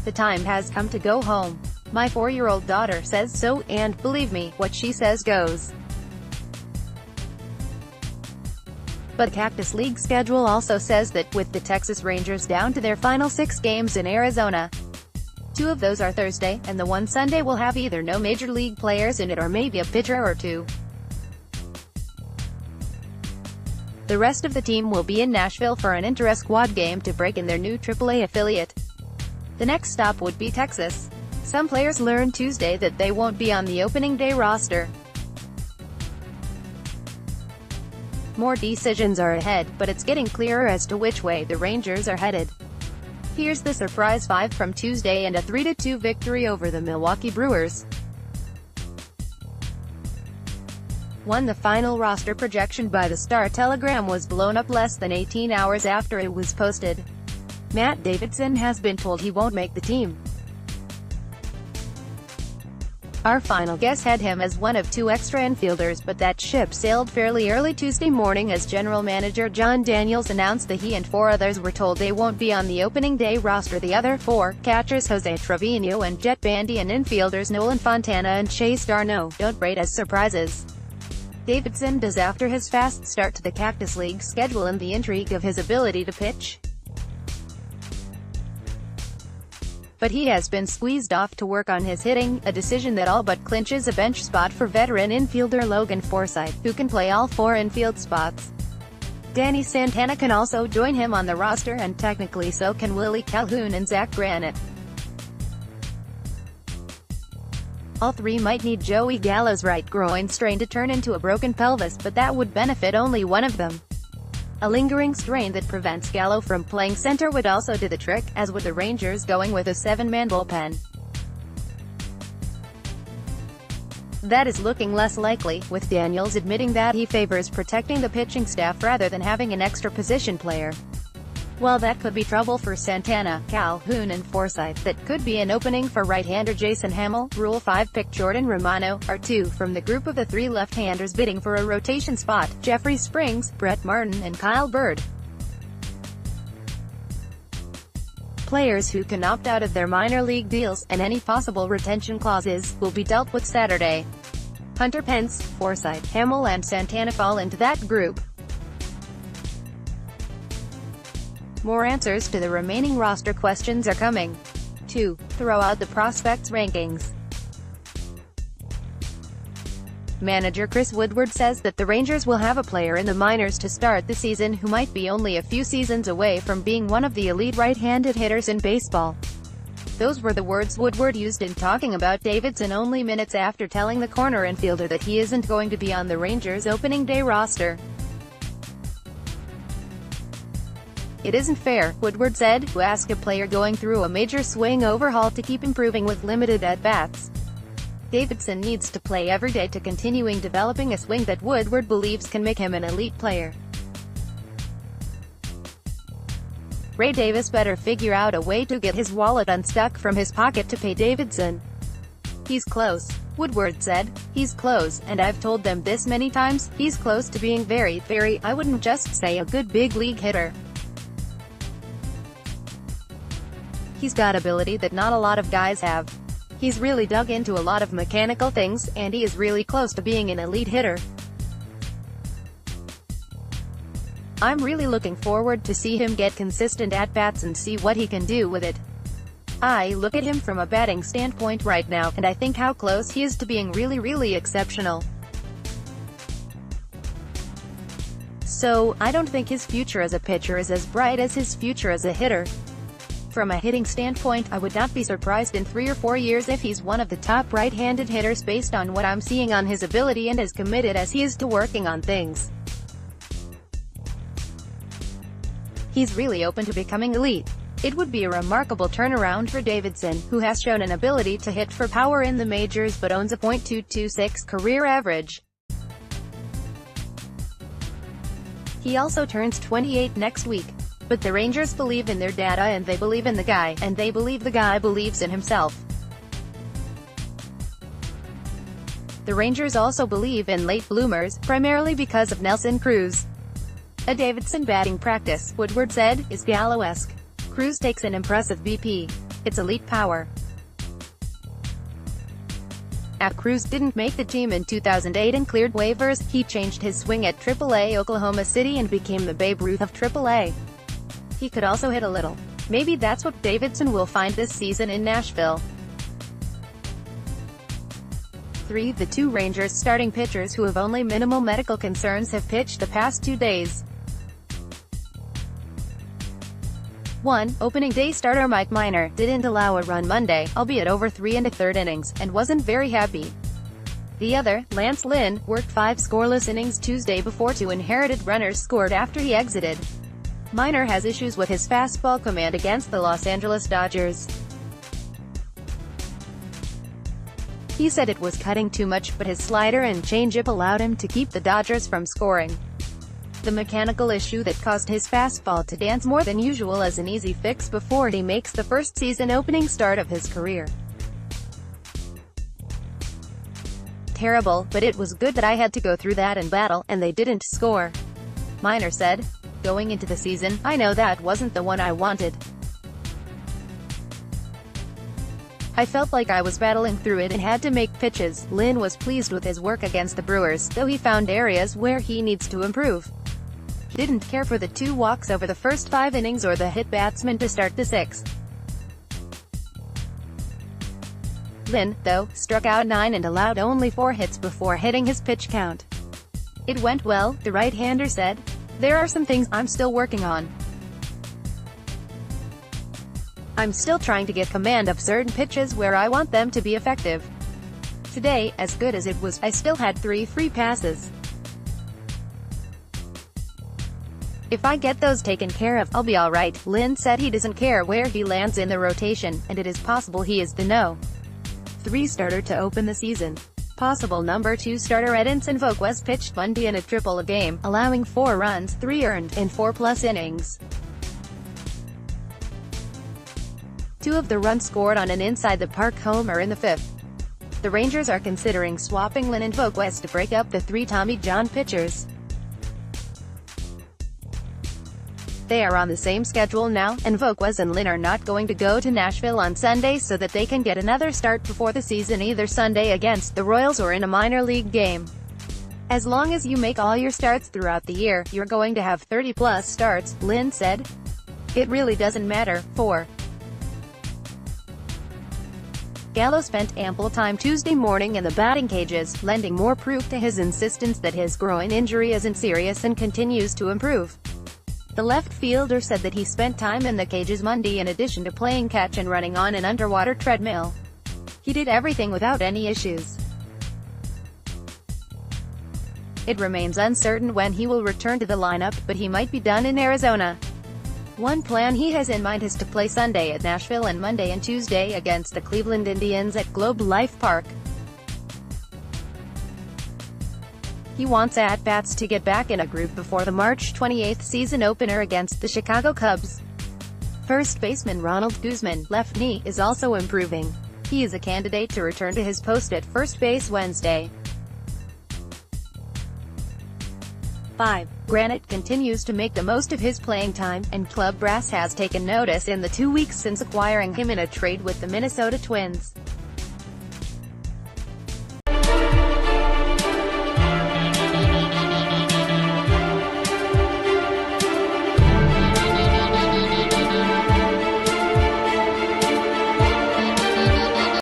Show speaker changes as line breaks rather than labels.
"The time has come to go home. My 4-year-old daughter says so, and, believe me, what she says goes." But Cactus League schedule also says that, with the Texas Rangers down to their final 6 games in Arizona, 2 of those are Thursday, and the one Sunday will have either no major league players in it or maybe a pitcher or 2. The rest of the team will be in Nashville for an inter-squad game to break in their new AAA affiliate. The next stop would be Texas. Some players learned Tuesday that they won't be on the opening day roster. More decisions are ahead, but it's getting clearer as to which way the Rangers are headed. Here's the surprise 5 from Tuesday and a 3-2 victory over the Milwaukee Brewers. 1. The final roster projection by the Star-Telegram was blown up less than 18 hours after it was posted. Matt Davidson has been told he won't make the team. Our final guess had him as one of 2 extra infielders, but that ship sailed fairly early Tuesday morning as general manager John Daniels announced that he and 4 others were told they won't be on the opening day roster. The other 4, catchers Jose Trevino and Jet Bandy, and infielders Nolan Fontana and Chase Darno, don't rate as surprises. Davidson does after his fast start to the Cactus League schedule and the intrigue of his ability to pitch. But he has been squeezed off to work on his hitting, a decision that all but clinches a bench spot for veteran infielder Logan Forsythe, who can play all 4 infield spots. Danny Santana can also join him on the roster, and technically so can Willie Calhoun and Zach Granite. All 3 might need Joey Gallo's right groin strain to turn into a broken pelvis, but that would benefit only one of them. A lingering strain that prevents Gallo from playing center would also do the trick, as with the Rangers going with a 7-man bullpen. That is looking less likely, with Daniels admitting that he favors protecting the pitching staff rather than having an extra position player. While that could be trouble for Santana, Calhoun and Forsythe, that could be an opening for right-hander Jason Hamill. Rule 5 pick Jordan Romano, are 2 from the group of the 3 left-handers bidding for a rotation spot: Jeffrey Springs, Brett Martin and Kyle Bird. Players who can opt out of their minor league deals, and any possible retention clauses, will be dealt with Saturday. Hunter Pence, Forsythe, Hamill and Santana fall into that group. More answers to the remaining roster questions are coming. 2. Throw out the prospects rankings. Manager Chris Woodward says that the Rangers will have a player in the minors to start the season who might be only a few seasons away from being one of the elite right-handed hitters in baseball. Those were the words Woodward used in talking about Davidson only minutes after telling the corner infielder that he isn't going to be on the Rangers' opening day roster. "It isn't fair," Woodward said, "to ask a player going through a major swing overhaul to keep improving with limited at-bats. Davidson needs to play every day to continuing developing a swing that Woodward believes can make him an elite player. Ray Davis better figure out a way to get his wallet unstuck from his pocket to pay Davidson. He's close," Woodward said. "He's close, and I've told them this many times, he's close to being very, I wouldn't just say a good big league hitter. He's got ability that not a lot of guys have. He's really dug into a lot of mechanical things, and he is really close to being an elite hitter. I'm really looking forward to see him get consistent at-bats and see what he can do with it. I look at him from a batting standpoint right now, and I think how close he is to being really exceptional. So, I don't think his future as a pitcher is as bright as his future as a hitter. From a hitting standpoint, I would not be surprised in 3 or 4 years if he's one of the top right-handed hitters based on what I'm seeing on his ability and as committed as he is to working on things. He's really open to becoming elite. It would be a remarkable turnaround for Davidson, who has shown an ability to hit for power in the majors but owns a .226 career average. He also turns 28 next week. But the Rangers believe in their data and they believe in the guy, and they believe the guy believes in himself. The Rangers also believe in late bloomers, primarily because of Nelson Cruz. A Davidson batting practice, Woodward said, is Gallo-esque. Cruz takes an impressive BP. It's elite power. After Cruz didn't make the team in 2008 and cleared waivers, he changed his swing at AAA Oklahoma City and became the Babe Ruth of AAA. He could also hit a little. Maybe that's what Davidson will find this season in Nashville. 3. The two Rangers starting pitchers who have only minimal medical concerns have pitched the past 2 days. 1. Opening day starter Mike Minor didn't allow a run Monday, albeit over 3 1/3 innings, and wasn't very happy. The other, Lance Lynn, worked 5 scoreless innings Tuesday before 2 inherited runners scored after he exited. Minor has issues with his fastball command against the Los Angeles Dodgers. He said it was cutting too much, but his slider and changeup allowed him to keep the Dodgers from scoring. The mechanical issue that caused his fastball to dance more than usual is an easy fix before he makes the first season opening start of his career. Terrible, but it was good that I had to go through that and battle, and they didn't score. Minor said. Going into the season, I know that wasn't the one I wanted. I felt like I was battling through it and had to make pitches. Lynn was pleased with his work against the Brewers, though he found areas where he needs to improve. He didn't care for the 2 walks over the first 5 innings or the hit batsman to start the 6th. Lynn, though, struck out 9 and allowed only 4 hits before hitting his pitch count. It went well, the right-hander said. There are some things I'm still working on. I'm still trying to get command of certain pitches where I want them to be effective. Today, as good as it was, I still had 3 free passes. If I get those taken care of, I'll be alright. Lynn said he doesn't care where he lands in the rotation, and it is possible he is the No. 3 starter to open the season. Possible number 2 starter Edinson Volquez pitched Monday in a triple a game, allowing 4 runs, 3 earned, in 4+ innings. 2 of the runs scored on an inside-the-park homer in the 5th. The Rangers are considering swapping Lynn and Volquez to break up the 3 Tommy John pitchers. They are on the same schedule now, and Volquez and Lynn are not going to go to Nashville on Sunday so that they can get another start before the season either Sunday against the Royals or in a minor league game. As long as you make all your starts throughout the year, you're going to have 30+ starts, Lynn said. It really doesn't matter. 4. Gallo spent ample time Tuesday morning in the batting cages, lending more proof to his insistence that his groin injury isn't serious and continues to improve. The left fielder said that he spent time in the cages Monday in addition to playing catch and running on an underwater treadmill. He did everything without any issues. It remains uncertain when he will return to the lineup, but he might be done in Arizona. One plan he has in mind is to play Sunday at Nashville and Monday and Tuesday against the Cleveland Indians at Globe Life Park. He wants at-bats to get back in a groove before the March 28 season opener against the Chicago Cubs. First baseman Ronald Guzman, left knee, is also improving. He is a candidate to return to his post at first base Wednesday. 5. Granite continues to make the most of his playing time, and club brass has taken notice in the 2 weeks since acquiring him in a trade with the Minnesota Twins.